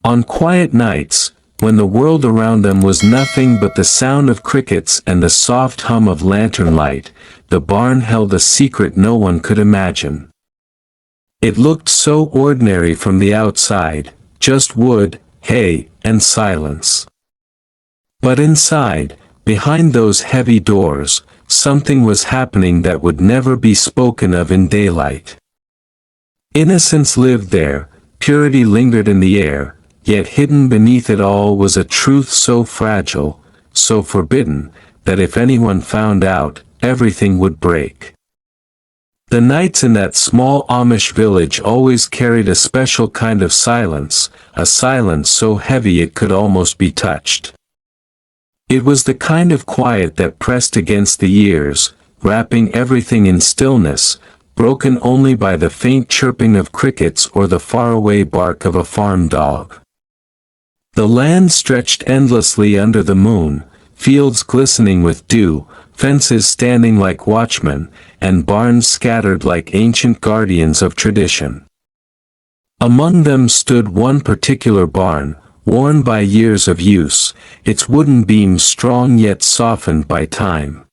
On quiet nights, when the world around them was nothing but the sound of crickets and the soft hum of lantern light, the barn held a secret no one could imagine. It looked so ordinary from the outside, just wood, hay, and silence. But inside, behind those heavy doors, something was happening that would never be spoken of in daylight. Innocence lived there, purity lingered in the air, yet hidden beneath it all was a truth so fragile, so forbidden, that if anyone found out, everything would break. The nights in that small Amish village always carried a special kind of silence, a silence so heavy it could almost be touched. It was the kind of quiet that pressed against the ears, wrapping everything in stillness, broken only by the faint chirping of crickets or the faraway bark of a farm dog. The land stretched endlessly under the moon, fields glistening with dew, fences standing like watchmen, and barns scattered like ancient guardians of tradition. Among them stood one particular barn, worn by years of use, its wooden beams strong yet softened by time.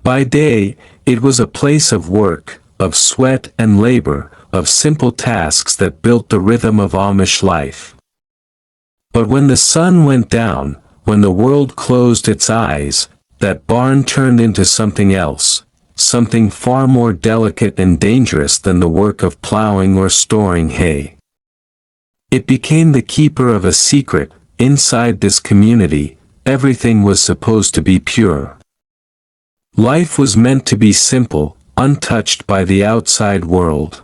By day, it was a place of work, of sweat and labor, of simple tasks that built the rhythm of Amish life. But when the sun went down, when the world closed its eyes, that barn turned into something else, something far more delicate and dangerous than the work of plowing or storing hay. It became the keeper of a secret. Inside this community, everything was supposed to be pure. Life was meant to be simple, untouched by the outside world.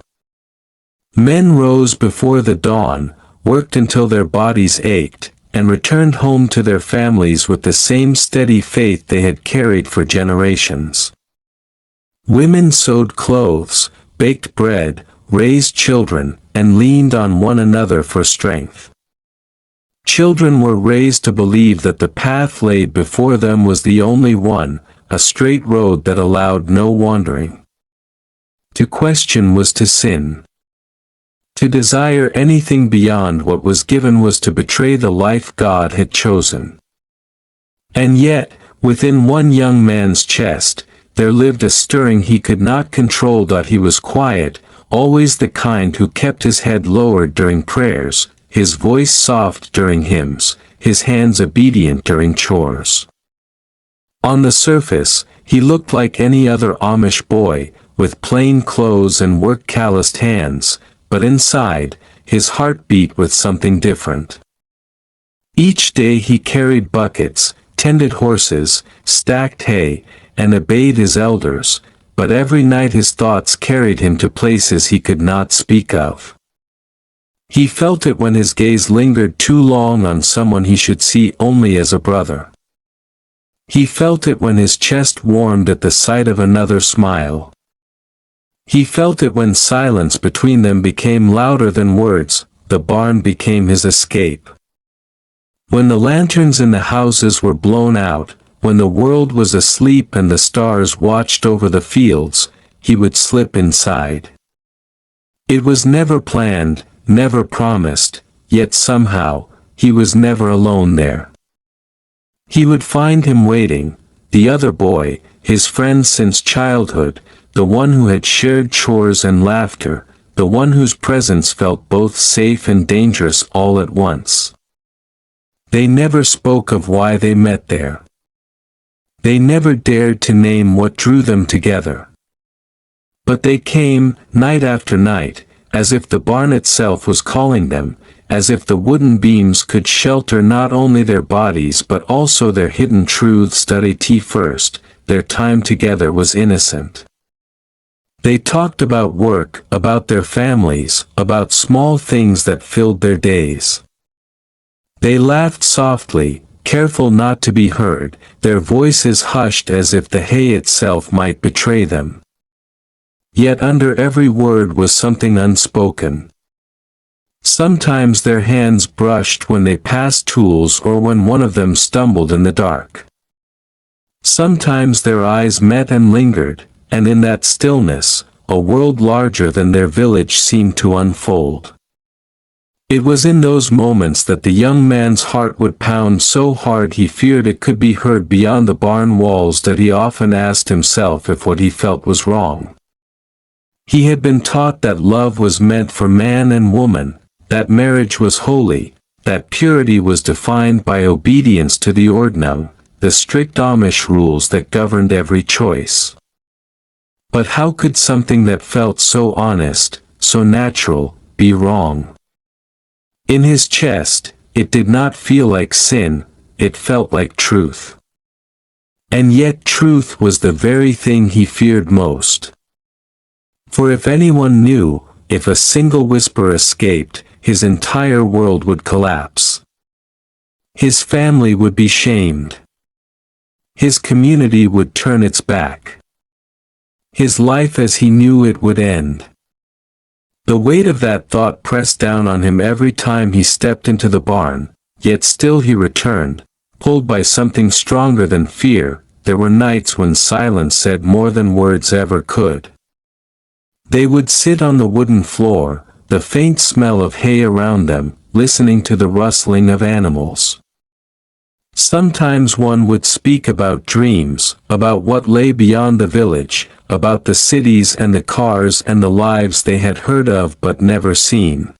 Men rose before the dawn, worked until their bodies ached, and returned home to their families with the same steady faith they had carried for generations. Women sewed clothes, baked bread, raised children, and leaned on one another for strength. Children were raised to believe that the path laid before them was the only one, a straight road that allowed no wandering. To question was to sin. To desire anything beyond what was given was to betray the life God had chosen. And yet, within one young man's chest, there lived a stirring he could not control. He was quiet, always the kind who kept his head lowered during prayers, his voice soft during hymns, his hands obedient during chores. On the surface, he looked like any other Amish boy, with plain clothes and work-calloused hands, but inside, his heart beat with something different. Each day he carried buckets, tended horses, stacked hay, and obeyed his elders, but every night his thoughts carried him to places he could not speak of. He felt it when his gaze lingered too long on someone he should see only as a brother. He felt it when his chest warmed at the sight of another smile. He felt it when silence between them became louder than words. The barn became his escape. When the lanterns in the houses were blown out, when the world was asleep and the stars watched over the fields, he would slip inside. It was never planned, never promised, yet somehow, he was never alone there. He would find him waiting, the other boy, his friend since childhood, the one who had shared chores and laughter, the one whose presence felt both safe and dangerous all at once. They never spoke of why they met there. They never dared to name what drew them together. But they came, night after night, as if the barn itself was calling them, as if the wooden beams could shelter not only their bodies but also their hidden truths. First, their time together was innocent. They talked about work, about their families, about small things that filled their days. They laughed softly, careful not to be heard, their voices hushed as if the hay itself might betray them. Yet under every word was something unspoken. Sometimes their hands brushed when they passed tools or when one of them stumbled in the dark. Sometimes their eyes met and lingered, and in that stillness, a world larger than their village seemed to unfold. It was in those moments that the young man's heart would pound so hard he feared it could be heard beyond the barn walls that he often asked himself if what he felt was wrong. He had been taught that love was meant for man and woman, that marriage was holy, that purity was defined by obedience to the ordnung, the strict Amish rules that governed every choice. But how could something that felt so honest, so natural, be wrong? In his chest, it did not feel like sin, it felt like truth. And yet truth was the very thing he feared most. For if anyone knew, if a single whisper escaped, his entire world would collapse. His family would be shamed. His community would turn its back. His life as he knew it would end. The weight of that thought pressed down on him every time he stepped into the barn, yet still he returned, pulled by something stronger than fear. There were nights when silence said more than words ever could. They would sit on the wooden floor, the faint smell of hay around them, listening to the rustling of animals. Sometimes one would speak about dreams, about what lay beyond the village, about the cities and the cars and the lives they had heard of but never seen.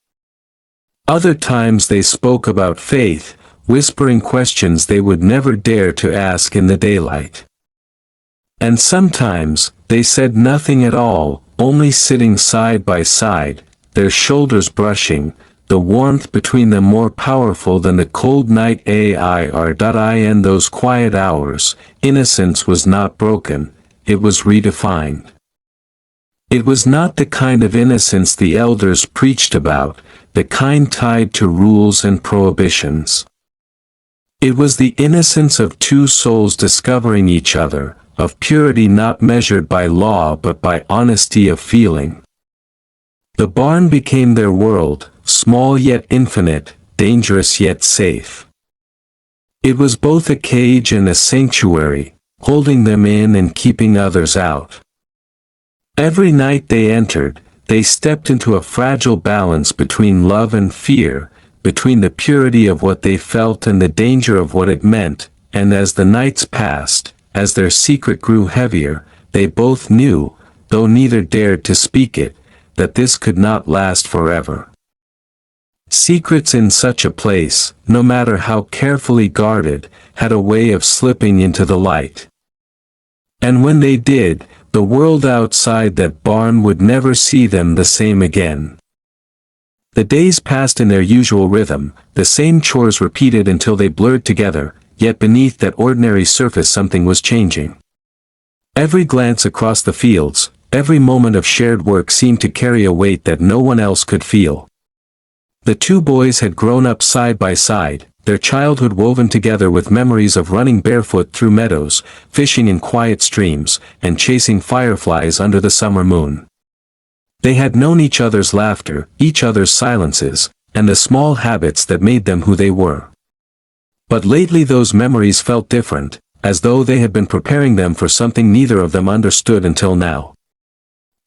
Other times they spoke about faith, whispering questions they would never dare to ask in the daylight. And sometimes, they said nothing at all, only sitting side by side, their shoulders brushing, the warmth between them more powerful than the cold night air. In those quiet hours, innocence was not broken, it was redefined. It was not the kind of innocence the elders preached about, the kind tied to rules and prohibitions. It was the innocence of two souls discovering each other, of purity not measured by law but by honesty of feeling. The barn became their world, small yet infinite, dangerous yet safe. It was both a cage and a sanctuary, holding them in and keeping others out. Every night they entered, they stepped into a fragile balance between love and fear, between the purity of what they felt and the danger of what it meant, and as the nights passed, as their secret grew heavier, they both knew, though neither dared to speak it, that this could not last forever. Secrets in such a place, no matter how carefully guarded, had a way of slipping into the light. And when they did, the world outside that barn would never see them the same again. The days passed in their usual rhythm, the same chores repeated until they blurred together, yet beneath that ordinary surface something was changing. Every glance across the fields, every moment of shared work seemed to carry a weight that no one else could feel. The two boys had grown up side by side, their childhood woven together with memories of running barefoot through meadows, fishing in quiet streams, and chasing fireflies under the summer moon. They had known each other's laughter, each other's silences, and the small habits that made them who they were. But lately those memories felt different, as though they had been preparing them for something neither of them understood until now.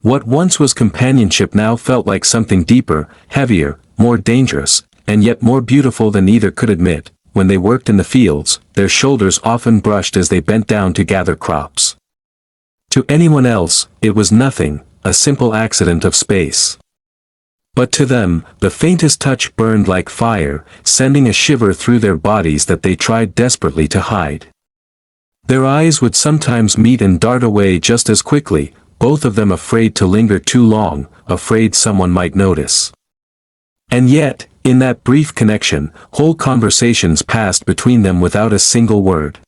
What once was companionship now felt like something deeper, heavier, more dangerous, and yet more beautiful than either could admit. When they worked in the fields, their shoulders often brushed as they bent down to gather crops. To anyone else, it was nothing, a simple accident of space. But to them, the faintest touch burned like fire, sending a shiver through their bodies that they tried desperately to hide. Their eyes would sometimes meet and dart away just as quickly, both of them afraid to linger too long, afraid someone might notice. And yet, in that brief connection, whole conversations passed between them without a single word.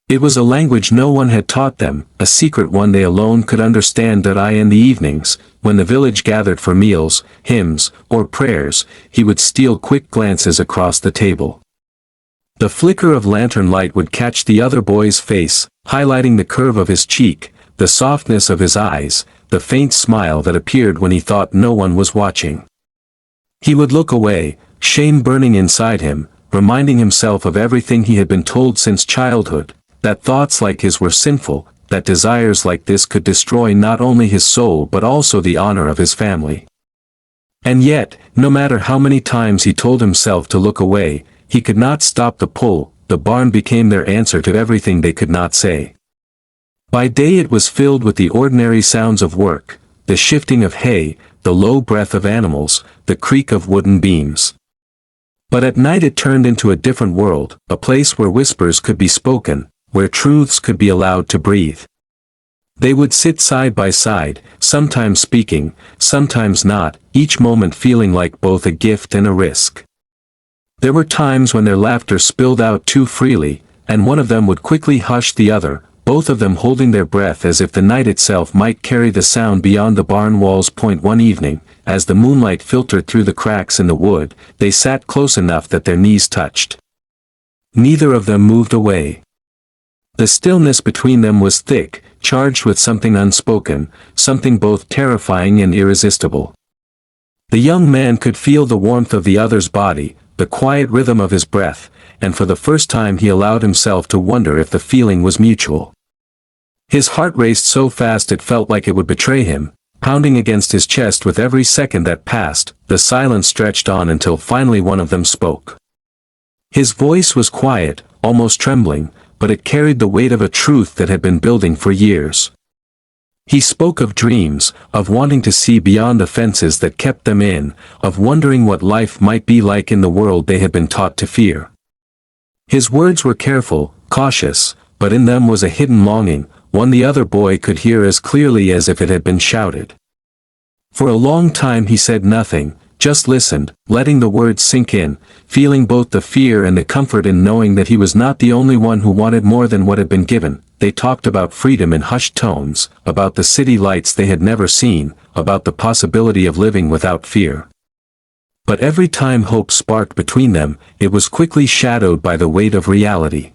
It was a language no one had taught them, a secret one they alone could understand. In the evenings, when the village gathered for meals, hymns, or prayers, he would steal quick glances across the table. The flicker of lantern light would catch the other boy's face, highlighting the curve of his cheek, the softness of his eyes, the faint smile that appeared when he thought no one was watching. He would look away, shame burning inside him, reminding himself of everything he had been told since childhood, that thoughts like his were sinful, that desires like this could destroy not only his soul but also the honor of his family. And yet, no matter how many times he told himself to look away, he could not stop the pull. The barn became their answer to everything they could not say. By day it was filled with the ordinary sounds of work, the shifting of hay, the low breath of animals, the creak of wooden beams. But at night it turned into a different world, a place where whispers could be spoken, where truths could be allowed to breathe. They would sit side by side, sometimes speaking, sometimes not, each moment feeling like both a gift and a risk. There were times when their laughter spilled out too freely, and one of them would quickly hush the other, both of them holding their breath as if the night itself might carry the sound beyond the barn walls. One evening, as the moonlight filtered through the cracks in the wood, they sat close enough that their knees touched. Neither of them moved away. The stillness between them was thick, charged with something unspoken, something both terrifying and irresistible. The young man could feel the warmth of the other's body, the quiet rhythm of his breath, and for the first time he allowed himself to wonder if the feeling was mutual. His heart raced so fast it felt like it would betray him, pounding against his chest with every second that passed. The silence stretched on until finally one of them spoke. His voice was quiet, almost trembling, but it carried the weight of a truth that had been building for years. He spoke of dreams, of wanting to see beyond the fences that kept them in, of wondering what life might be like in the world they had been taught to fear. His words were careful, cautious, but in them was a hidden longing, one the other boy could hear as clearly as if it had been shouted. For a long time he said nothing, just listened, letting the words sink in, feeling both the fear and the comfort in knowing that he was not the only one who wanted more than what had been given. They talked about freedom in hushed tones, about the city lights they had never seen, about the possibility of living without fear. But every time hope sparked between them, it was quickly shadowed by the weight of reality.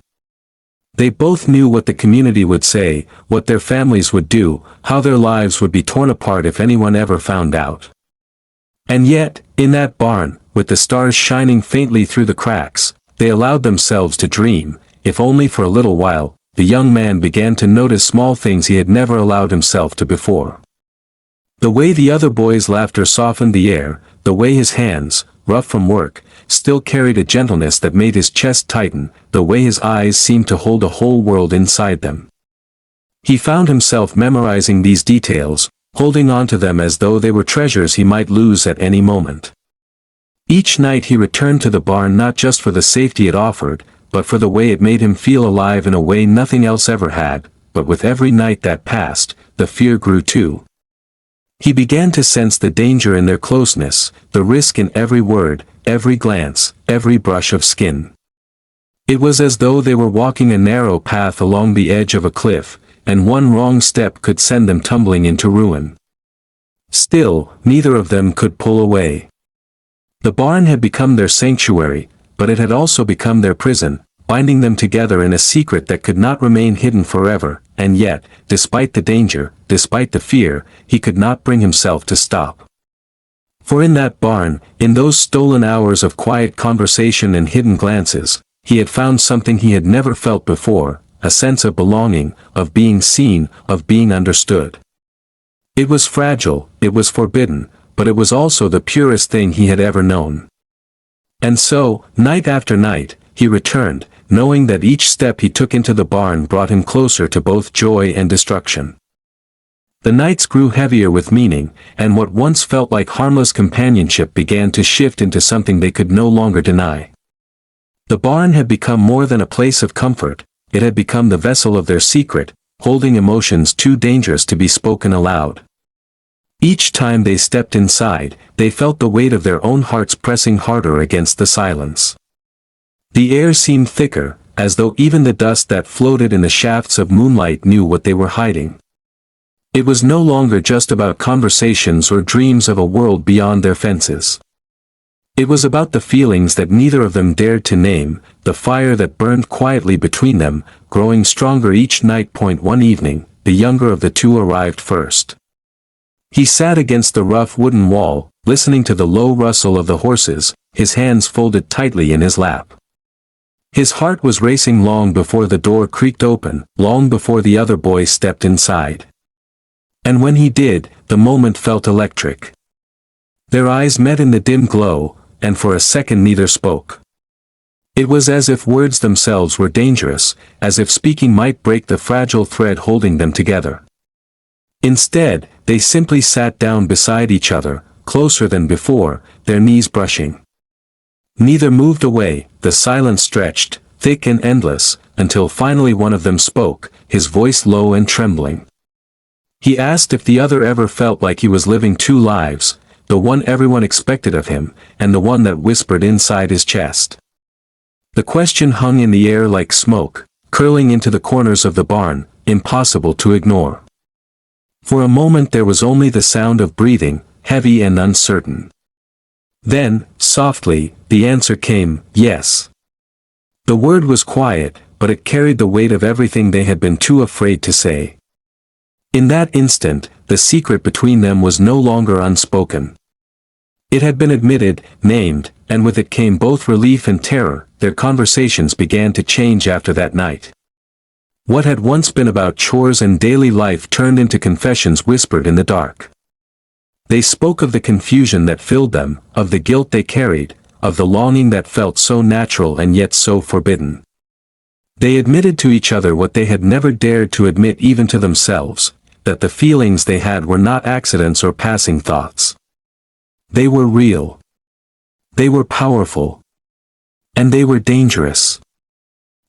They both knew what the community would say, what their families would do, how their lives would be torn apart if anyone ever found out. And yet, in that barn, with the stars shining faintly through the cracks, they allowed themselves to dream. If only for a little while. The young man began to notice small things he had never allowed himself to before. The way the other boy's laughter softened the air, the way his hands, rough from work, still carried a gentleness that made his chest tighten, the way his eyes seemed to hold a whole world inside them. He found himself memorizing these details, holding on to them as though they were treasures he might lose at any moment. Each night he returned to the barn not just for the safety it offered, but for the way it made him feel alive in a way nothing else ever had. But with every night that passed, the fear grew too. He began to sense the danger in their closeness, the risk in every word, every glance, every brush of skin. It was as though they were walking a narrow path along the edge of a cliff, and one wrong step could send them tumbling into ruin. Still, neither of them could pull away. The barn had become their sanctuary, but it had also become their prison, binding them together in a secret that could not remain hidden forever. And yet, despite the danger, despite the fear, he could not bring himself to stop. For in that barn, in those stolen hours of quiet conversation and hidden glances, he had found something he had never felt before, a sense of belonging, of being seen, of being understood. It was fragile, it was forbidden, but it was also the purest thing he had ever known. And so, night after night, he returned, knowing that each step he took into the barn brought him closer to both joy and destruction. The nights grew heavier with meaning, and what once felt like harmless companionship began to shift into something they could no longer deny. The barn had become more than a place of comfort, it had become the vessel of their secret, holding emotions too dangerous to be spoken aloud. Each time they stepped inside, they felt the weight of their own hearts pressing harder against the silence. The air seemed thicker, as though even the dust that floated in the shafts of moonlight knew what they were hiding. It was no longer just about conversations or dreams of a world beyond their fences. It was about the feelings that neither of them dared to name, the fire that burned quietly between them, growing stronger each night. One evening, the younger of the two arrived first. He sat against the rough wooden wall, listening to the low rustle of the horses, his hands folded tightly in his lap. His heart was racing long before the door creaked open, long before the other boy stepped inside. And when he did, the moment felt electric. Their eyes met in the dim glow, and for a second neither spoke. It was as if words themselves were dangerous, as if speaking might break the fragile thread holding them together. Instead, they simply sat down beside each other, closer than before, their knees brushing. Neither moved away, the silence stretched, thick and endless, until finally one of them spoke, his voice low and trembling. He asked if the other ever felt like he was living two lives, the one everyone expected of him, and the one that whispered inside his chest. The question hung in the air like smoke, curling into the corners of the barn, impossible to ignore. For a moment there was only the sound of breathing, heavy and uncertain. Then, softly, the answer came, yes. The word was quiet, but it carried the weight of everything they had been too afraid to say. In that instant, the secret between them was no longer unspoken. It had been admitted, named, and with it came both relief and terror. Their conversations began to change after that night. What had once been about chores and daily life turned into confessions whispered in the dark. They spoke of the confusion that filled them, of the guilt they carried, of the longing that felt so natural and yet so forbidden. They admitted to each other what they had never dared to admit even to themselves, that the feelings they had were not accidents or passing thoughts. They were real. They were powerful. And they were dangerous.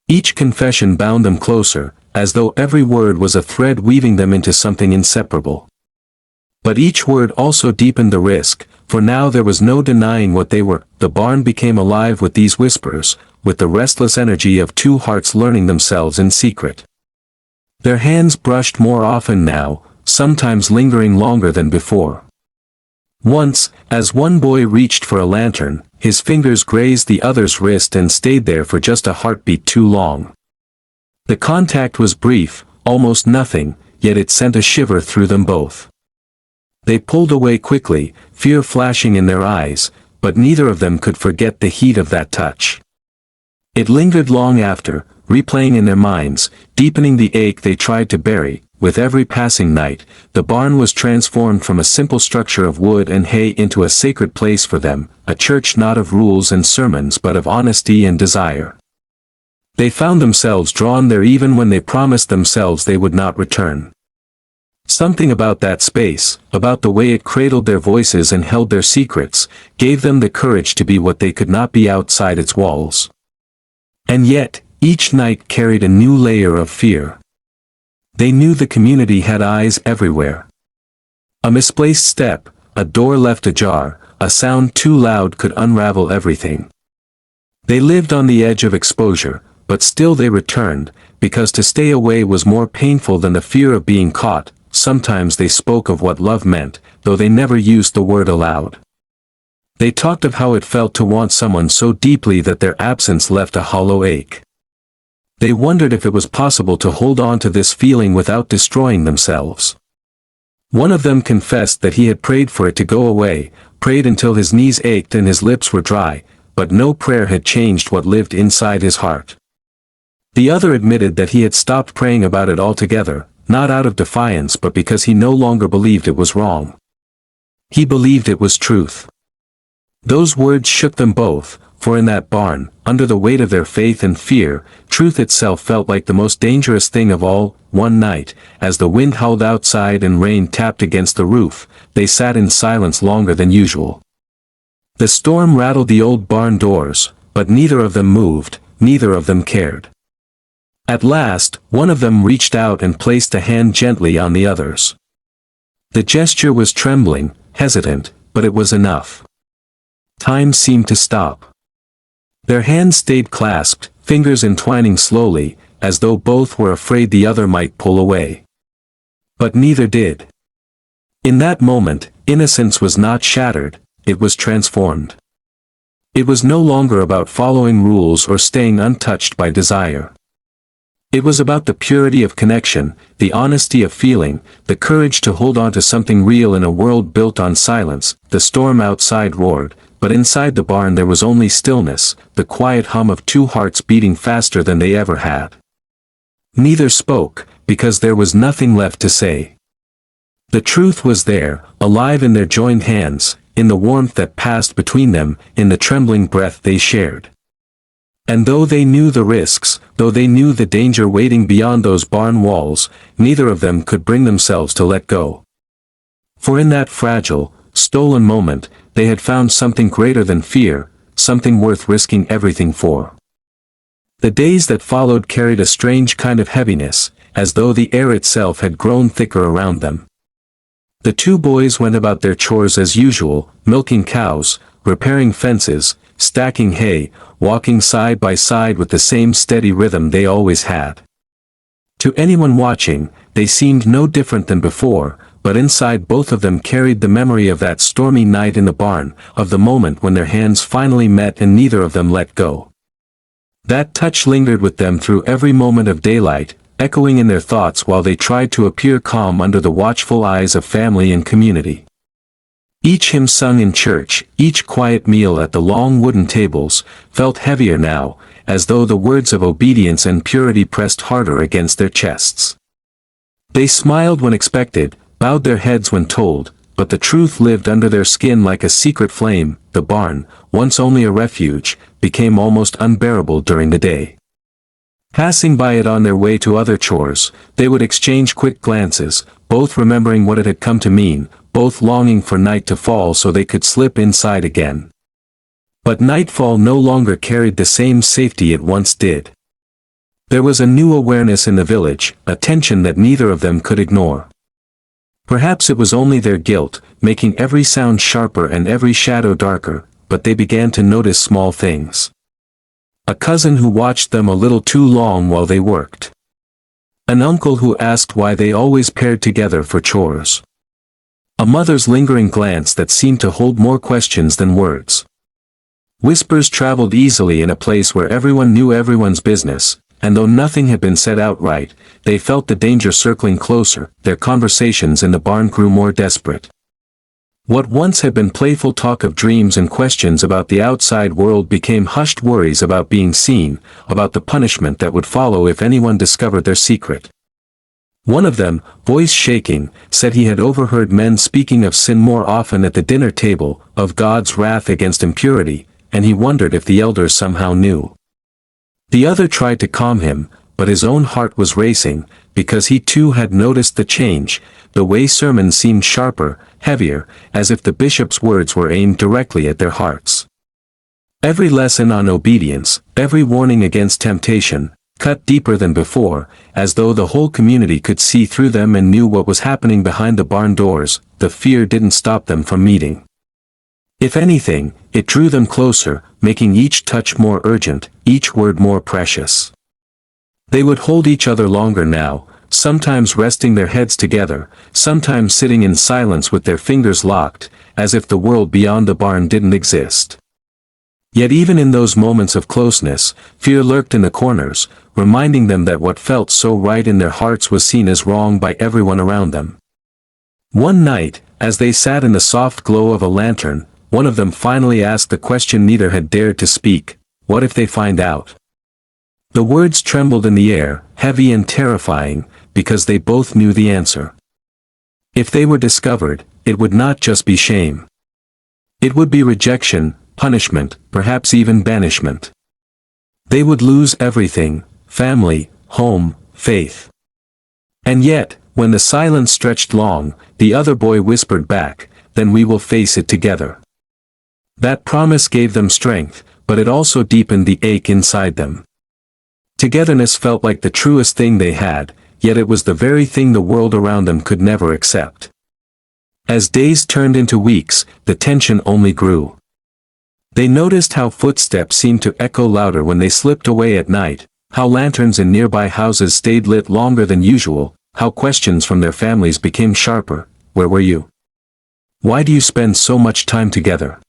Each confession bound them closer, as though every word was a thread weaving them into something inseparable. But each word also deepened the risk, for now there was no denying what they were. The barn became alive with these whispers, with the restless energy of two hearts learning themselves in secret. Their hands brushed more often now, sometimes lingering longer than before. Once, as one boy reached for a lantern, his fingers grazed the other's wrist and stayed there for just a heartbeat too long. The contact was brief, almost nothing, yet it sent a shiver through them both. They pulled away quickly, fear flashing in their eyes, but neither of them could forget the heat of that touch. It lingered long after, replaying in their minds, deepening the ache they tried to bury. With every passing night, the barn was transformed from a simple structure of wood and hay into a sacred place for them, a church not of rules and sermons but of honesty and desire. They found themselves drawn there even when they promised themselves they would not return. Something about that space, about the way it cradled their voices and held their secrets, gave them the courage to be what they could not be outside its walls. And yet, each night carried a new layer of fear. They knew the community had eyes everywhere. A misplaced step, a door left ajar, a sound too loud could unravel everything. They lived on the edge of exposure, but still they returned, because to stay away was more painful than the fear of being caught. Sometimes they spoke of what love meant, though they never used the word aloud. They talked of how it felt to want someone so deeply that their absence left a hollow ache. They wondered if it was possible to hold on to this feeling without destroying themselves. One of them confessed that he had prayed for it to go away, prayed until his knees ached and his lips were dry, but no prayer had changed what lived inside his heart. The other admitted that he had stopped praying about it altogether, not out of defiance but because he no longer believed it was wrong. He believed it was truth. Those words shook them both, for in that barn, under the weight of their faith and fear, truth itself felt like the most dangerous thing of all. One night, as the wind howled outside and rain tapped against the roof, they sat in silence longer than usual. The storm rattled the old barn doors, but neither of them moved, neither of them cared. At last, one of them reached out and placed a hand gently on the other's. The gesture was trembling, hesitant, but it was enough. Time seemed to stop. Their hands stayed clasped, fingers entwining slowly, as though both were afraid the other might pull away. But neither did. In that moment, innocence was not shattered, it was transformed. It was no longer about following rules or staying untouched by desire. It was about the purity of connection, the honesty of feeling, the courage to hold on to something real in a world built on silence. The storm outside roared, but inside the barn there was only stillness, the quiet hum of two hearts beating faster than they ever had. Neither spoke, because there was nothing left to say. The truth was there, alive in their joined hands, in the warmth that passed between them, in the trembling breath they shared. And though they knew the risks, though they knew the danger waiting beyond those barn walls, neither of them could bring themselves to let go. For in that fragile, stolen moment, they had found something greater than fear, something worth risking everything for. The days that followed carried a strange kind of heaviness, as though the air itself had grown thicker around them. The two boys went about their chores as usual, milking cows, repairing fences, stacking hay, walking side by side with the same steady rhythm they always had. To anyone watching, they seemed no different than before, but inside both of them carried the memory of that stormy night in the barn, of the moment when their hands finally met and neither of them let go. That touch lingered with them through every moment of daylight, echoing in their thoughts while they tried to appear calm under the watchful eyes of family and community. Each hymn sung in church, each quiet meal at the long wooden tables, felt heavier now, as though the words of obedience and purity pressed harder against their chests. They smiled when expected, bowed their heads when told, but the truth lived under their skin like a secret flame. The barn, once only a refuge, became almost unbearable during the day. Passing by it on their way to other chores, they would exchange quick glances, both remembering what it had come to mean, both longing for night to fall so they could slip inside again. But nightfall no longer carried the same safety it once did. There was a new awareness in the village, a tension that neither of them could ignore. Perhaps it was only their guilt, making every sound sharper and every shadow darker, but they began to notice small things. A cousin who watched them a little too long while they worked. An uncle who asked why they always paired together for chores. A mother's lingering glance that seemed to hold more questions than words. Whispers traveled easily in a place where everyone knew everyone's business, and though nothing had been said outright, they felt the danger circling closer. Their conversations in the barn grew more desperate. What once had been playful talk of dreams and questions about the outside world became hushed worries about being seen, about the punishment that would follow if anyone discovered their secret. One of them, voice shaking, said he had overheard men speaking of sin more often at the dinner table, of God's wrath against impurity, and he wondered if the elders somehow knew. The other tried to calm him, but his own heart was racing, because he too had noticed the change. The way sermons seemed sharper, heavier, as if the bishop's words were aimed directly at their hearts. Every lesson on obedience, every warning against temptation, cut deeper than before, as though the whole community could see through them and knew what was happening behind the barn doors. The fear didn't stop them from meeting. If anything, it drew them closer, making each touch more urgent, each word more precious. They would hold each other longer now, sometimes resting their heads together, sometimes sitting in silence with their fingers locked, as if the world beyond the barn didn't exist. Yet even in those moments of closeness, fear lurked in the corners, reminding them that what felt so right in their hearts was seen as wrong by everyone around them. One night, as they sat in the soft glow of a lantern, one of them finally asked the question neither had dared to speak: what if they find out? The words trembled in the air, heavy and terrifying, because they both knew the answer. If they were discovered, it would not just be shame. It would be rejection, punishment, perhaps even banishment. They would lose everything: family, home, faith. And yet, when the silence stretched long, the other boy whispered back, "Then we will face it together." That promise gave them strength, but it also deepened the ache inside them. Togetherness felt like the truest thing they had, yet it was the very thing the world around them could never accept. As days turned into weeks, the tension only grew. They noticed how footsteps seemed to echo louder when they slipped away at night, how lanterns in nearby houses stayed lit longer than usual, how questions from their families became sharper. Where were you? Why do you spend so much time together?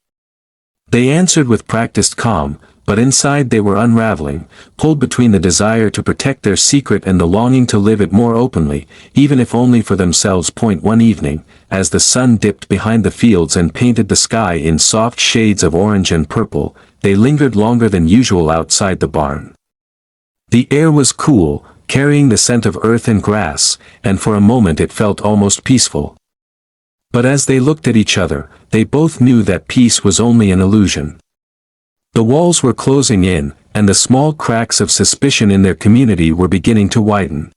They answered with practiced calm, but inside they were unraveling, pulled between the desire to protect their secret and the longing to live it more openly, even if only for themselves. One evening, as the sun dipped behind the fields and painted the sky in soft shades of orange and purple, they lingered longer than usual outside the barn. The air was cool, carrying the scent of earth and grass, and for a moment it felt almost peaceful. But as they looked at each other, they both knew that peace was only an illusion. The walls were closing in, and the small cracks of suspicion in their community were beginning to widen.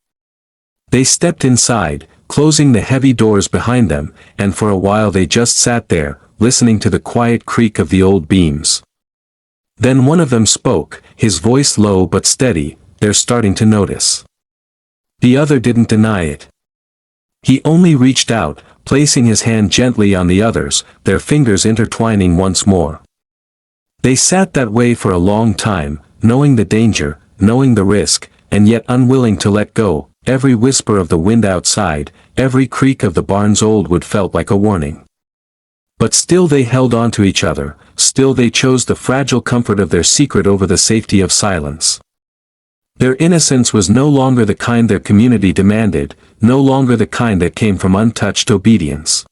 They stepped inside, closing the heavy doors behind them, and for a while they just sat there, listening to the quiet creak of the old beams. Then one of them spoke, his voice low but steady. "They're starting to notice." The other didn't deny it. He only reached out, placing his hand gently on the other's, their fingers intertwining once more. They sat that way for a long time, knowing the danger, knowing the risk, and yet unwilling to let go. Every whisper of the wind outside, every creak of the barn's old wood felt like a warning. But still they held on to each other, still they chose the fragile comfort of their secret over the safety of silence. Their innocence was no longer the kind their community demanded, no longer the kind that came from untouched obedience.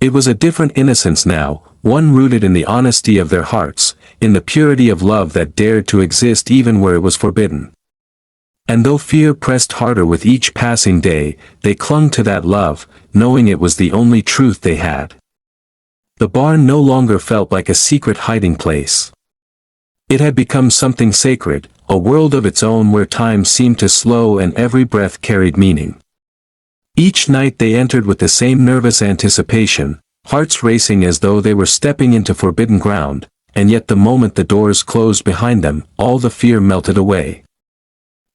It was a different innocence now, one rooted in the honesty of their hearts, in the purity of love that dared to exist even where it was forbidden. And though fear pressed harder with each passing day, they clung to that love, knowing it was the only truth they had. The barn no longer felt like a secret hiding place. It had become something sacred, a world of its own where time seemed to slow and every breath carried meaning. Each night they entered with the same nervous anticipation, hearts racing as though they were stepping into forbidden ground, and yet the moment the doors closed behind them, all the fear melted away.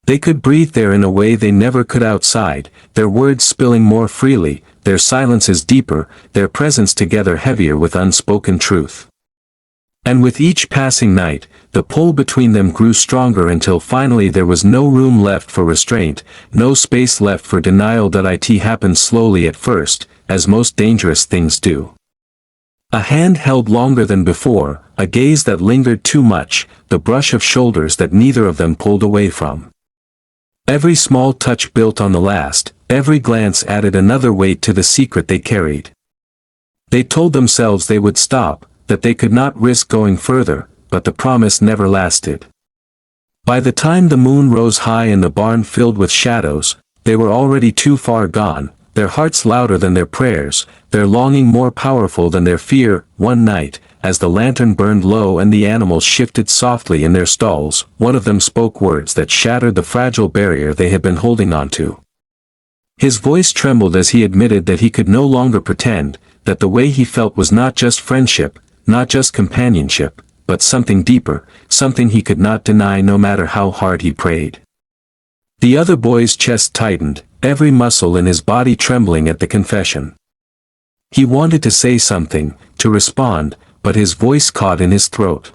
They could breathe there in a way they never could outside, their words spilling more freely, their silences deeper, their presence together heavier with unspoken truth. And with each passing night, the pull between them grew stronger until finally there was no room left for restraint, no space left for denial. It happened slowly at first, as most dangerous things do. A hand held longer than before, a gaze that lingered too much, the brush of shoulders that neither of them pulled away from. Every small touch built on the last, every glance added another weight to the secret they carried. They told themselves they would stop, that they could not risk going further, but the promise never lasted. By the time the moon rose high and the barn filled with shadows, they were already too far gone, their hearts louder than their prayers, their longing more powerful than their fear. One night, as the lantern burned low and the animals shifted softly in their stalls, one of them spoke words that shattered the fragile barrier they had been holding onto. His voice trembled as he admitted that he could no longer pretend, that the way he felt was not just friendship, not just companionship, but something deeper, something he could not deny no matter how hard he prayed. The other boy's chest tightened, every muscle in his body trembling at the confession. He wanted to say something, to respond, but his voice caught in his throat.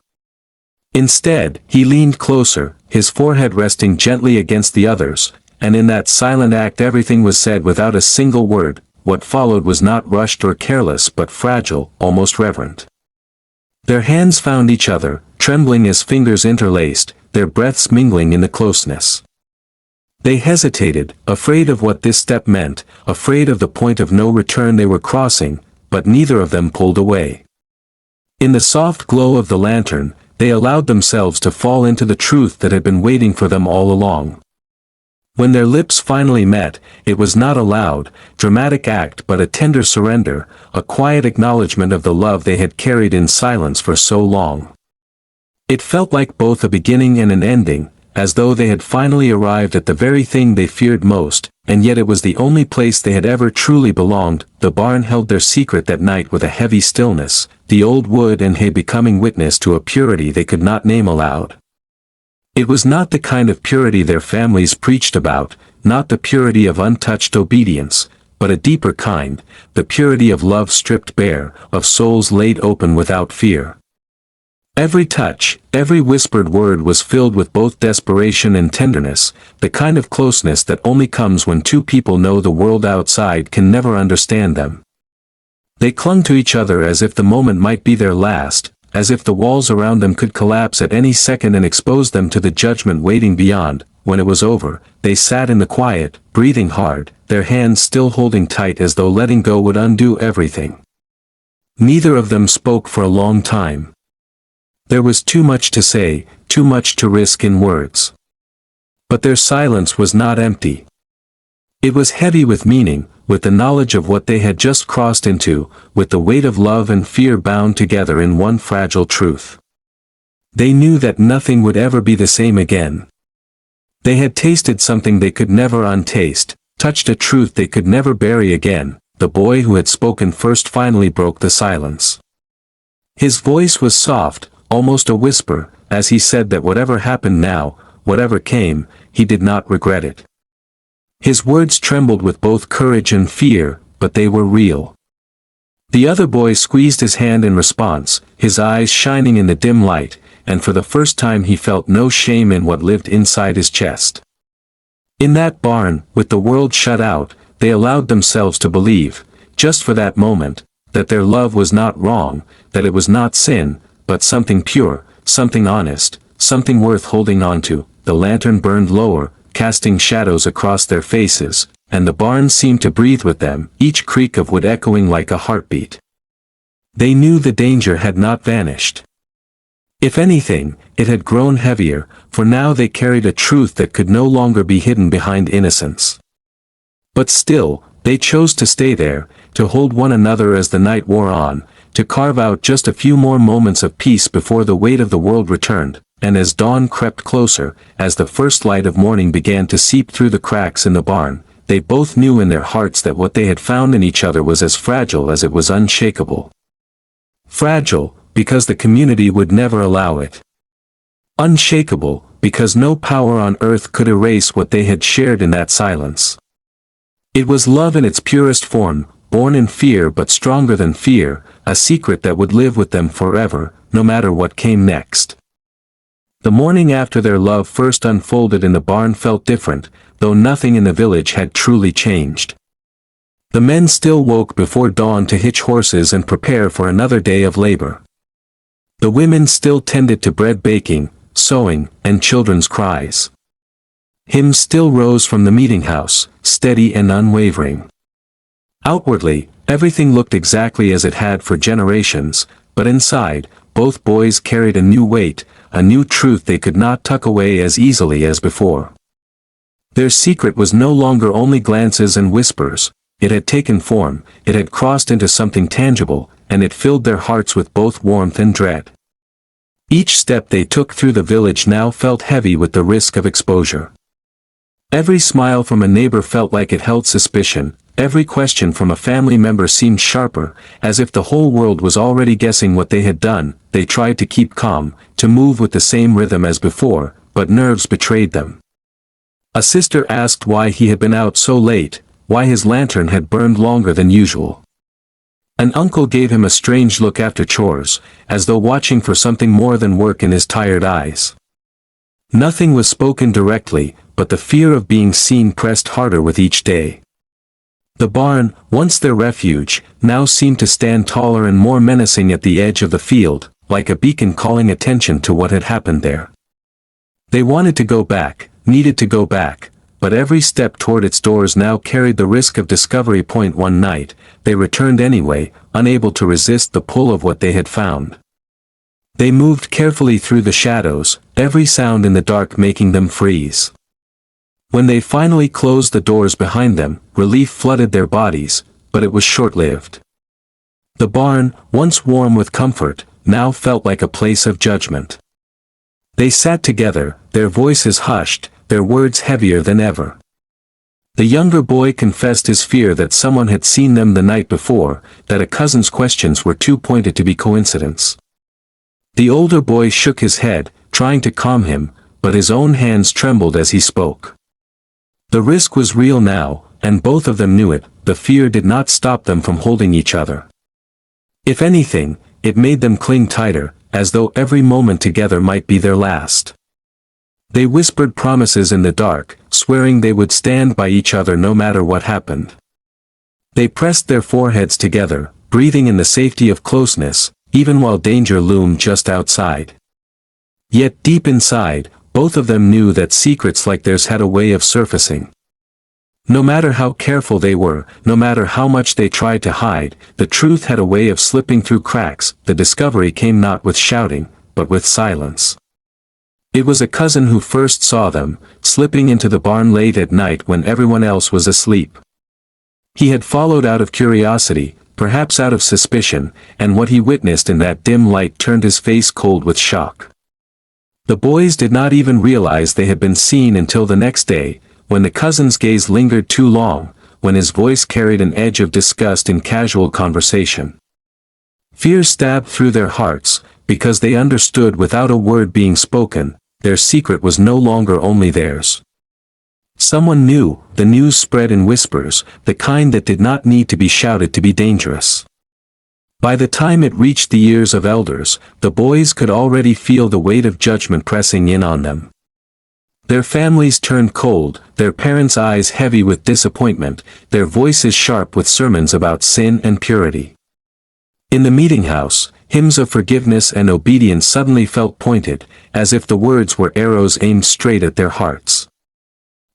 Instead, he leaned closer, his forehead resting gently against the other's, and in that silent act everything was said without a single word. What followed was not rushed or careless but fragile, almost reverent. Their hands found each other, trembling as fingers interlaced, their breaths mingling in the closeness. They hesitated, afraid of what this step meant, afraid of the point of no return they were crossing, but neither of them pulled away. In the soft glow of the lantern, they allowed themselves to fall into the truth that had been waiting for them all along. When their lips finally met, it was not a loud, dramatic act but a tender surrender, a quiet acknowledgement of the love they had carried in silence for so long. It felt like both a beginning and an ending, as though they had finally arrived at the very thing they feared most, and yet it was the only place they had ever truly belonged. The barn held their secret that night with a heavy stillness, the old wood and hay becoming witness to a purity they could not name aloud. It was not the kind of purity their families preached about, not the purity of untouched obedience, but a deeper kind, the purity of love stripped bare, of souls laid open without fear. Every touch, every whispered word was filled with both desperation and tenderness, the kind of closeness that only comes when two people know the world outside can never understand them. They clung to each other as if the moment might be their last, as if the walls around them could collapse at any second and expose them to the judgment waiting beyond. When it was over, they sat in the quiet, breathing hard, their hands still holding tight as though letting go would undo everything. Neither of them spoke for a long time. There was too much to say, too much to risk in words. But their silence was not empty. It was heavy with meaning, with the knowledge of what they had just crossed into, with the weight of love and fear bound together in one fragile truth. They knew that nothing would ever be the same again. They had tasted something they could never untaste, touched a truth they could never bury again. The boy who had spoken first finally broke the silence. His voice was soft, almost a whisper, as he said that whatever happened now, whatever came, he did not regret it. His words trembled with both courage and fear, but they were real. The other boy squeezed his hand in response, his eyes shining in the dim light, and for the first time he felt no shame in what lived inside his chest. In that barn, with the world shut out, they allowed themselves to believe, just for that moment, that their love was not wrong, that it was not sin, but something pure, something honest, something worth holding on to. The lantern burned lower, casting shadows across their faces, and the barn seemed to breathe with them, each creak of wood echoing like a heartbeat. They knew the danger had not vanished. If anything, it had grown heavier, for now they carried a truth that could no longer be hidden behind innocence. But still, they chose to stay there, to hold one another as the night wore on, to carve out just a few more moments of peace before the weight of the world returned. And as dawn crept closer, as the first light of morning began to seep through the cracks in the barn, they both knew in their hearts that what they had found in each other was as fragile as it was unshakable. Fragile, because the community would never allow it. Unshakable, because no power on earth could erase what they had shared in that silence. It was love in its purest form, born in fear but stronger than fear, a secret that would live with them forever, no matter what came next. The morning after their love first unfolded in the barn felt different, though nothing in the village had truly changed. The men still woke before dawn to hitch horses and prepare for another day of labor. The women still tended to bread baking, sewing, and children's cries. Hymns still rose from the meeting house, steady and unwavering. Outwardly, everything looked exactly as it had for generations, but inside, both boys carried a new weight, a new truth they could not tuck away as easily as before. Their secret was no longer only glances and whispers, it had taken form, it had crossed into something tangible, and it filled their hearts with both warmth and dread. Each step they took through the village now felt heavy with the risk of exposure. Every smile from a neighbor felt like it held suspicion, every question from a family member seemed sharper, as if the whole world was already guessing what they had done. They tried to keep calm, to move with the same rhythm as before, but nerves betrayed them. A sister asked why he had been out so late, why his lantern had burned longer than usual. An uncle gave him a strange look after chores, as though watching for something more than work in his tired eyes. Nothing was spoken directly, but the fear of being seen pressed harder with each day. The barn, once their refuge, now seemed to stand taller and more menacing at the edge of the field, like a beacon calling attention to what had happened there. They wanted to go back, needed to go back, but every step toward its doors now carried the risk of discovery. One night, they returned anyway, unable to resist the pull of what they had found. They moved carefully through the shadows, every sound in the dark making them freeze. When they finally closed the doors behind them, relief flooded their bodies, but it was short-lived. The barn, once warm with comfort, now felt like a place of judgment. They sat together, their voices hushed, their words heavier than ever. The younger boy confessed his fear that someone had seen them the night before, that a cousin's questions were too pointed to be coincidence. The older boy shook his head, trying to calm him, but his own hands trembled as he spoke. The risk was real now, and both of them knew it. The fear did not stop them from holding each other. If anything, it made them cling tighter, as though every moment together might be their last. They whispered promises in the dark, swearing they would stand by each other no matter what happened. They pressed their foreheads together, breathing in the safety of closeness, even while danger loomed just outside. Yet deep inside, both of them knew that secrets like theirs had a way of surfacing. No matter how careful they were, no matter how much they tried to hide, the truth had a way of slipping through cracks. The discovery came not with shouting, but with silence. It was a cousin who first saw them, slipping into the barn late at night when everyone else was asleep. He had followed out of curiosity, perhaps out of suspicion, and what he witnessed in that dim light turned his face cold with shock. The boys did not even realize they had been seen until the next day, when the cousin's gaze lingered too long, when his voice carried an edge of disgust in casual conversation. Fear stabbed through their hearts, because they understood without a word being spoken, their secret was no longer only theirs. Someone knew. The news spread in whispers, the kind that did not need to be shouted to be dangerous. By the time it reached the ears of elders, the boys could already feel the weight of judgment pressing in on them. Their families turned cold, their parents' eyes heavy with disappointment, their voices sharp with sermons about sin and purity. In the meeting house, hymns of forgiveness and obedience suddenly felt pointed, as if the words were arrows aimed straight at their hearts.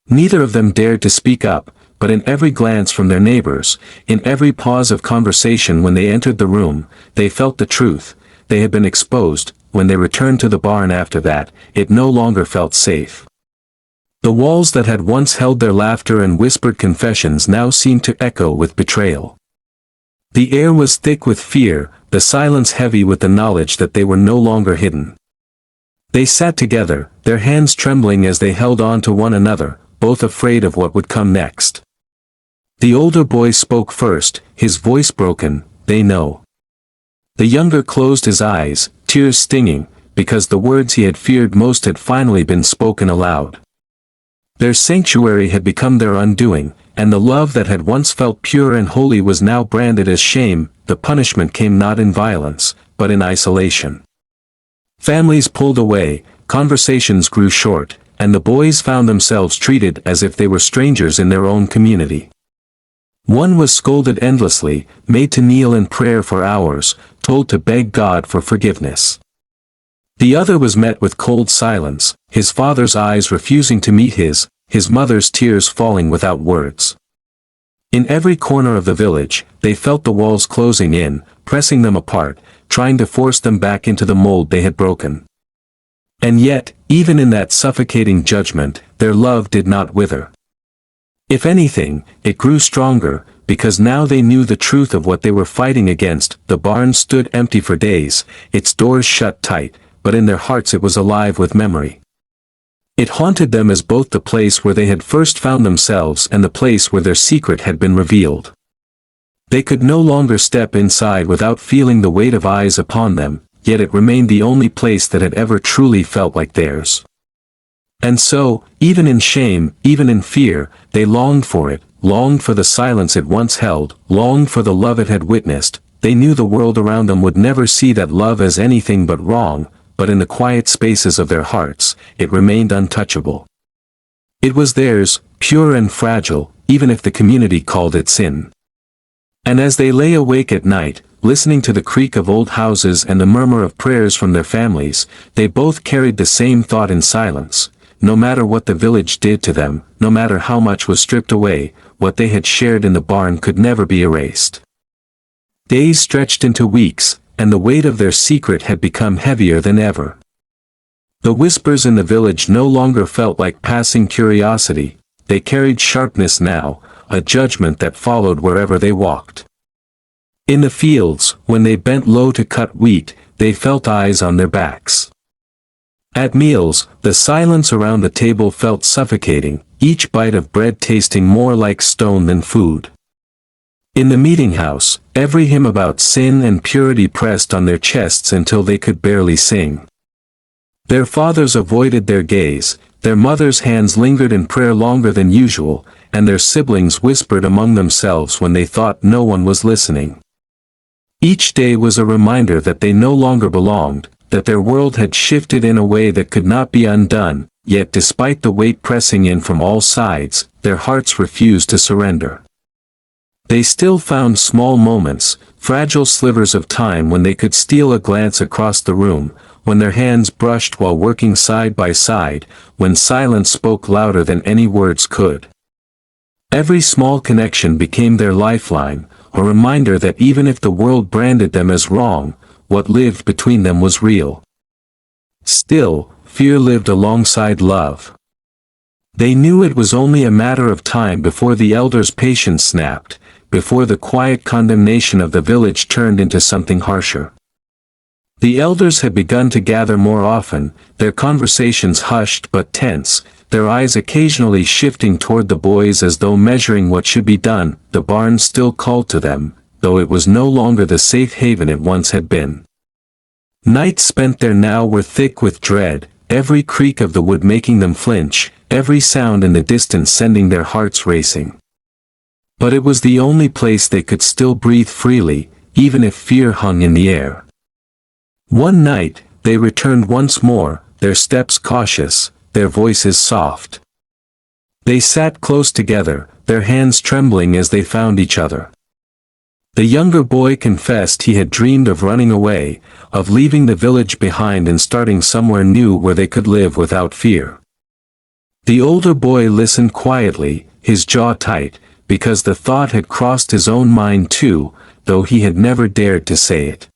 Neither of them dared to speak up, but in every glance from their neighbors, in every pause of conversation when they entered the room, they felt the truth. They had been exposed. When they returned to the barn after that, it no longer felt safe. The walls that had once held their laughter and whispered confessions now seemed to echo with betrayal. The air was thick with fear, the silence heavy with the knowledge that they were no longer hidden. They sat together, their hands trembling as they held on to one another, both afraid of what would come next. The older boy spoke first, his voice broken. "They know." The younger closed his eyes, tears stinging, because the words he had feared most had finally been spoken aloud. Their sanctuary had become their undoing, and the love that had once felt pure and holy was now branded as shame. The punishment came not in violence, but in isolation. Families pulled away, conversations grew short, and the boys found themselves treated as if they were strangers in their own community. One was scolded endlessly, made to kneel in prayer for hours, told to beg God for forgiveness. The other was met with cold silence, his father's eyes refusing to meet his mother's tears falling without words. In every corner of the village, they felt the walls closing in, pressing them apart, trying to force them back into the mold they had broken. And yet, even in that suffocating judgment, their love did not wither. If anything, it grew stronger, because now they knew the truth of what they were fighting against. The barn stood empty for days, its doors shut tight, but in their hearts it was alive with memory. It haunted them as both the place where they had first found themselves and the place where their secret had been revealed. They could no longer step inside without feeling the weight of eyes upon them, yet it remained the only place that had ever truly felt like theirs. And so, even in shame, even in fear, they longed for it, longed for the silence it once held, longed for the love it had witnessed. They knew the world around them would never see that love as anything but wrong, but in the quiet spaces of their hearts, it remained untouchable. It was theirs, pure and fragile, even if the community called it sin. And as they lay awake at night, listening to the creak of old houses and the murmur of prayers from their families, they both carried the same thought in silence. No matter what the village did to them, no matter how much was stripped away, what they had shared in the barn could never be erased. Days stretched into weeks, and the weight of their secret had become heavier than ever. The whispers in the village no longer felt like passing curiosity, they carried sharpness now, a judgment that followed wherever they walked. In the fields, when they bent low to cut wheat, they felt eyes on their backs. At meals, the silence around the table felt suffocating, each bite of bread tasting more like stone than food. In the meeting house, every hymn about sin and purity pressed on their chests until they could barely sing. Their fathers avoided their gaze, their mothers' hands lingered in prayer longer than usual, and their siblings whispered among themselves when they thought no one was listening. Each day was a reminder that they no longer belonged, that their world had shifted in a way that could not be undone, yet despite the weight pressing in from all sides, their hearts refused to surrender. They still found small moments, fragile slivers of time when they could steal a glance across the room, when their hands brushed while working side by side, when silence spoke louder than any words could. Every small connection became their lifeline, a reminder that even if the world branded them as wrong, what lived between them was real. Still, fear lived alongside love. They knew it was only a matter of time before the elders' patience snapped, before the quiet condemnation of the village turned into something harsher. The elders had begun to gather more often, their conversations hushed but tense, their eyes occasionally shifting toward the boys as though measuring what should be done. The barn still called to them, though it was no longer the safe haven it once had been. Nights spent there now were thick with dread, every creak of the wood making them flinch, every sound in the distance sending their hearts racing. But it was the only place they could still breathe freely, even if fear hung in the air. One night, they returned once more, their steps cautious, their voices soft. They sat close together, their hands trembling as they found each other. The younger boy confessed he had dreamed of running away, of leaving the village behind and starting somewhere new where they could live without fear. The older boy listened quietly, his jaw tight, because the thought had crossed his own mind too, though he had never dared to say it.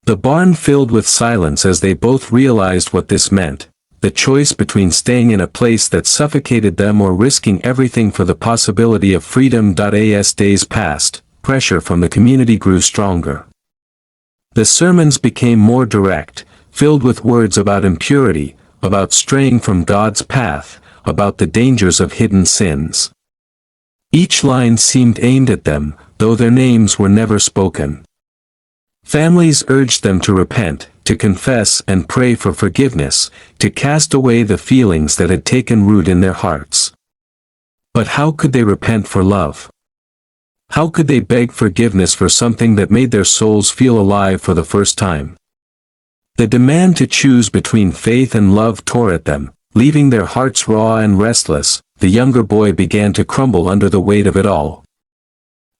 The barn filled with silence as they both realized what this meant, the choice between staying in a place that suffocated them or risking everything for the possibility of freedom. As days passed, pressure from the community grew stronger. The sermons became more direct, filled with words about impurity, about straying from God's path, about the dangers of hidden sins. Each line seemed aimed at them, though their names were never spoken. Families urged them to repent, to confess and pray for forgiveness, to cast away the feelings that had taken root in their hearts. But how could they repent for love? How could they beg forgiveness for something that made their souls feel alive for the first time? The demand to choose between faith and love tore at them, leaving their hearts raw and restless. The younger boy began to crumble under the weight of it all.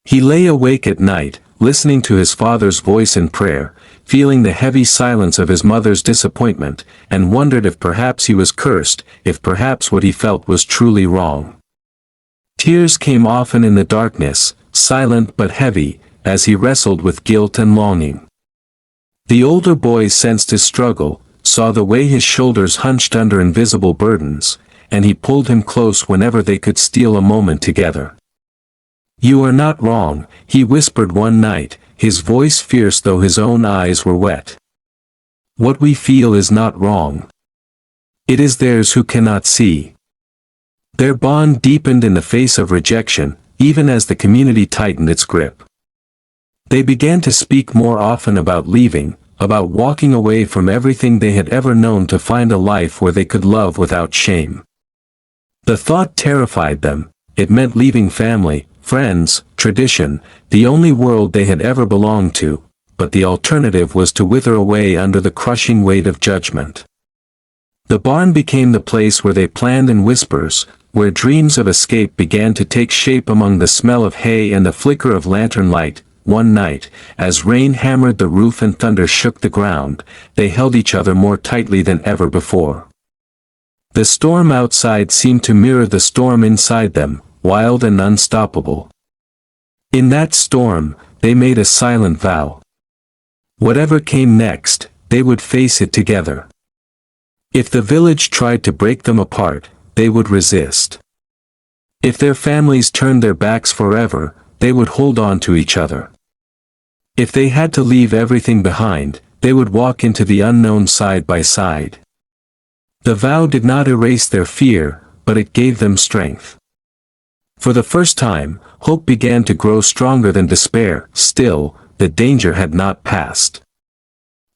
He lay awake at night, listening to his father's voice in prayer, feeling the heavy silence of his mother's disappointment, and wondered if perhaps he was cursed, if perhaps what he felt was truly wrong. Tears came often in the darkness, silent but heavy, as he wrestled with guilt and longing. The older boy sensed his struggle, saw the way his shoulders hunched under invisible burdens, and he pulled him close whenever they could steal a moment together. "You are not wrong," he whispered one night, his voice fierce though his own eyes were wet. "What we feel is not wrong. It is theirs who cannot see." Their bond deepened in the face of rejection, even as the community tightened its grip. They began to speak more often about leaving, about walking away from everything they had ever known to find a life where they could love without shame. The thought terrified them. It meant leaving family, friends, tradition, the only world they had ever belonged to, but the alternative was to wither away under the crushing weight of judgment. The barn became the place where they planned in whispers, where dreams of escape began to take shape among the smell of hay and the flicker of lantern light. One night, as rain hammered the roof and thunder shook the ground, they held each other more tightly than ever before. The storm outside seemed to mirror the storm inside them, wild and unstoppable. In that storm, they made a silent vow. Whatever came next, they would face it together. If the village tried to break them apart, they would resist. If their families turned their backs forever, they would hold on to each other. If they had to leave everything behind, they would walk into the unknown side by side. The vow did not erase their fear, but it gave them strength. For the first time, hope began to grow stronger than despair. Still, the danger had not passed.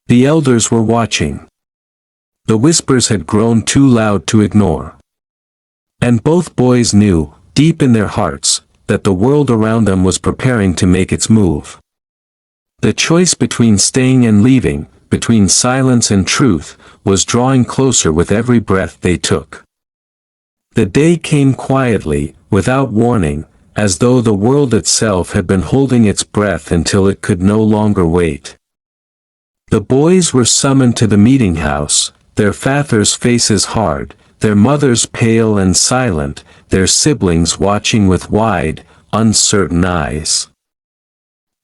The elders were watching. The whispers had grown too loud to ignore. And both boys knew, deep in their hearts, that the world around them was preparing to make its move. The choice between staying and leaving, between silence and truth, was drawing closer with every breath they took. The day came quietly, without warning, as though the world itself had been holding its breath until it could no longer wait. The boys were summoned to the meeting house, their fathers' faces hard, their mothers pale and silent, their siblings watching with wide, uncertain eyes.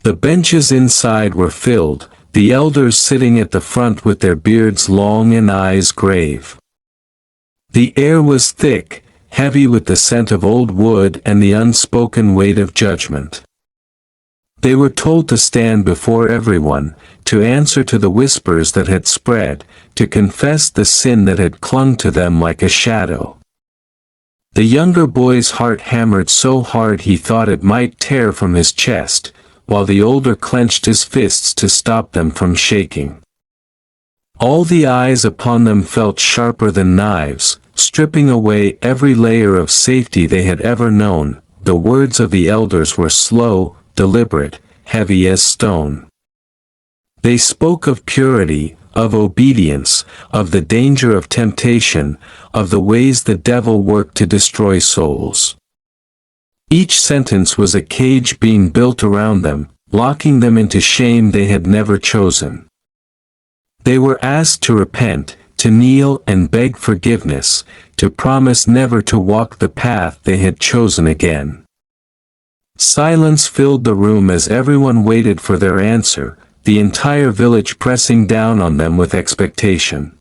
The benches inside were filled, the elders sitting at the front with their beards long and eyes grave. The air was thick, heavy with the scent of old wood and the unspoken weight of judgment. They were told to stand before everyone, to answer to the whispers that had spread, to confess the sin that had clung to them like a shadow. The younger boy's heart hammered so hard he thought it might tear from his chest, while the older clenched his fists to stop them from shaking. All the eyes upon them felt sharper than knives, stripping away every layer of safety they had ever known. The words of the elders were slow, deliberate, heavy as stone. They spoke of purity, of obedience, of the danger of temptation, of the ways the devil worked to destroy souls. Each sentence was a cage being built around them, locking them into shame they had never chosen. They were asked to repent, to kneel and beg forgiveness, to promise never to walk the path they had chosen again. Silence filled the room as everyone waited for their answer, the entire village pressing down on them with expectation.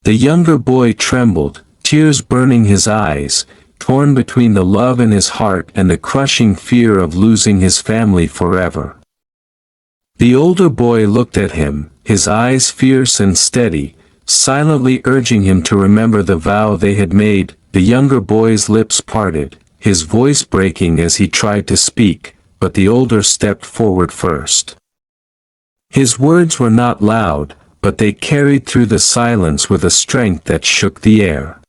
The younger boy trembled, tears burning his eyes, torn between the love in his heart and the crushing fear of losing his family forever. The older boy looked at him, his eyes fierce and steady, silently urging him to remember the vow they had made. The younger boy's lips parted, his voice breaking as he tried to speak, but the older stepped forward first. His words were not loud, but they carried through the silence with a strength that shook the air.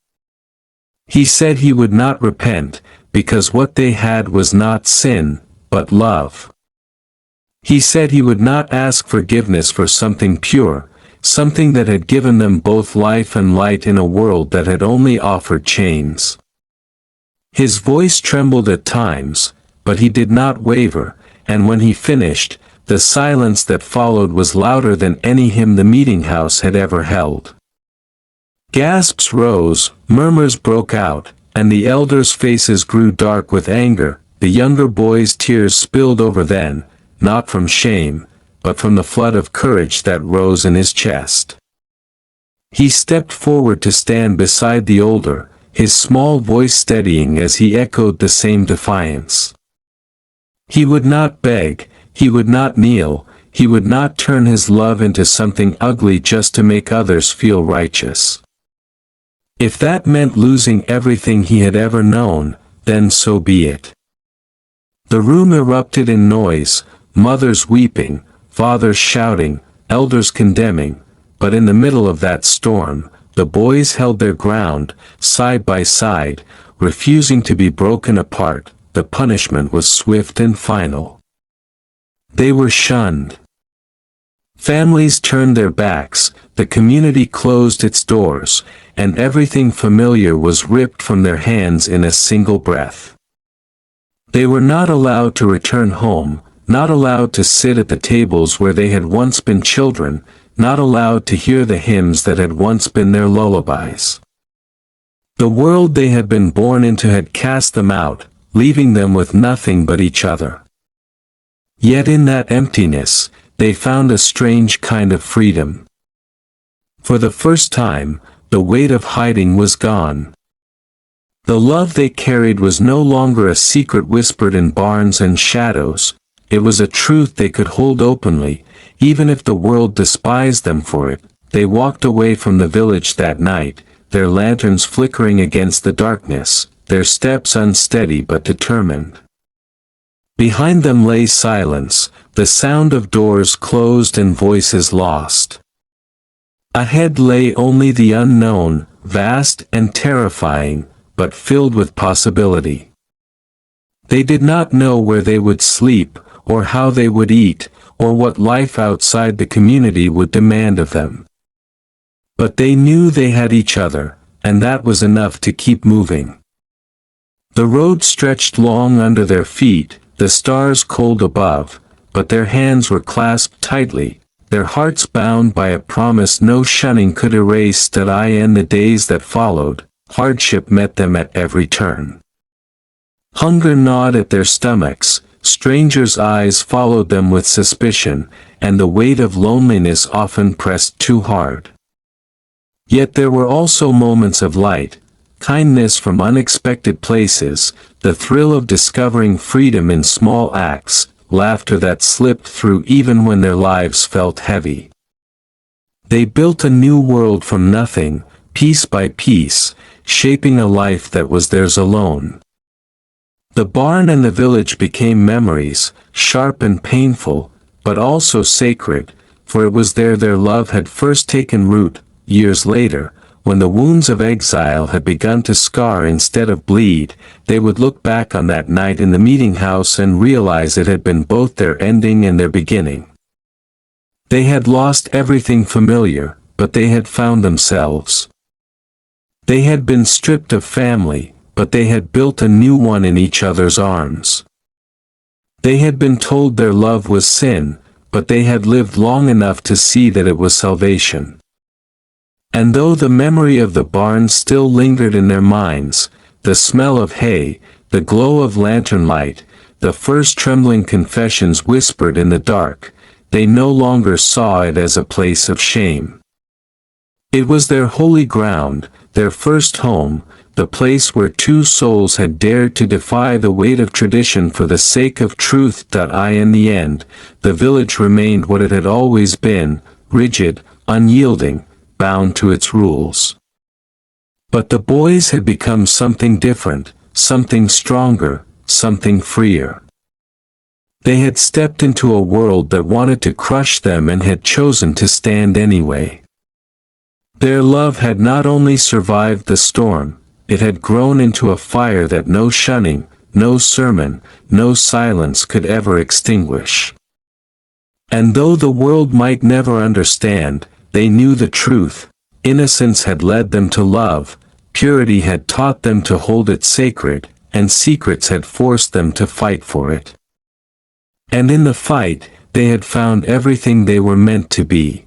He said he would not repent, because what they had was not sin, but love. He said he would not ask forgiveness for something pure, something that had given them both life and light in a world that had only offered chains. His voice trembled at times, but he did not waver, and when he finished, the silence that followed was louder than any hymn the meeting house had ever held. Gasps rose, murmurs broke out, and the elders' faces grew dark with anger. The younger boy's tears spilled over then, not from shame, but from the flood of courage that rose in his chest. He stepped forward to stand beside the older, his small voice steadying as he echoed the same defiance. He would not beg, he would not kneel, he would not turn his love into something ugly just to make others feel righteous. If that meant losing everything he had ever known, then so be it. The room erupted in noise, mothers weeping, fathers shouting, elders condemning, but in the middle of that storm, the boys held their ground, side by side, refusing to be broken apart. The punishment was swift and final. They were shunned. Families turned their backs, the community closed its doors, and everything familiar was ripped from their hands in a single breath. They were not allowed to return home, not allowed to sit at the tables where they had once been children, not allowed to hear the hymns that had once been their lullabies. The world they had been born into had cast them out, leaving them with nothing but each other. Yet in that emptiness, they found a strange kind of freedom. For the first time, the weight of hiding was gone. The love they carried was no longer a secret whispered in barns and shadows. It was a truth they could hold openly, even if the world despised them for it. They walked away from the village that night, their lanterns flickering against the darkness, their steps unsteady but determined. Behind them lay silence, the sound of doors closed and voices lost. Ahead lay only the unknown, vast and terrifying, but filled with possibility. They did not know where they would sleep, or how they would eat, or what life outside the community would demand of them. But they knew they had each other, and that was enough to keep moving. The road stretched long under their feet, the stars cold above, but their hands were clasped tightly, their hearts bound by a promise no shunning could erase. In the days that followed, hardship met them at every turn. Hunger gnawed at their stomachs, Strangers' eyes followed them with suspicion, and the weight of loneliness often pressed too hard. Yet there were also moments of light, kindness from unexpected places, the thrill of discovering freedom in small acts, laughter that slipped through even when their lives felt heavy. They built a new world from nothing, piece by piece, shaping a life that was theirs alone. The barn and the village became memories, sharp and painful, but also sacred, for it was there their love had first taken root. Years later, when the wounds of exile had begun to scar instead of bleed, they would look back on that night in the meeting house and realize it had been both their ending and their beginning. They had lost everything familiar, but they had found themselves. They had been stripped of family, but they had built a new one in each other's arms. They had been told their love was sin, but they had lived long enough to see that it was salvation. And though the memory of the barn still lingered in their minds, the smell of hay, the glow of lantern light, the first trembling confessions whispered in the dark, they no longer saw it as a place of shame. It was their holy ground, their first home, the place where two souls had dared to defy the weight of tradition for the sake of truth. In the end, the village remained what it had always been, rigid, unyielding, bound to its rules. But the boys had become something different, something stronger, something freer. They had stepped into a world that wanted to crush them and had chosen to stand anyway. Their love had not only survived the storm, it had grown into a fire that no shunning, no sermon, no silence could ever extinguish. And though the world might never understand, they knew the truth. Innocence had led them to love, purity had taught them to hold it sacred, and secrets had forced them to fight for it. And in the fight, they had found everything they were meant to be.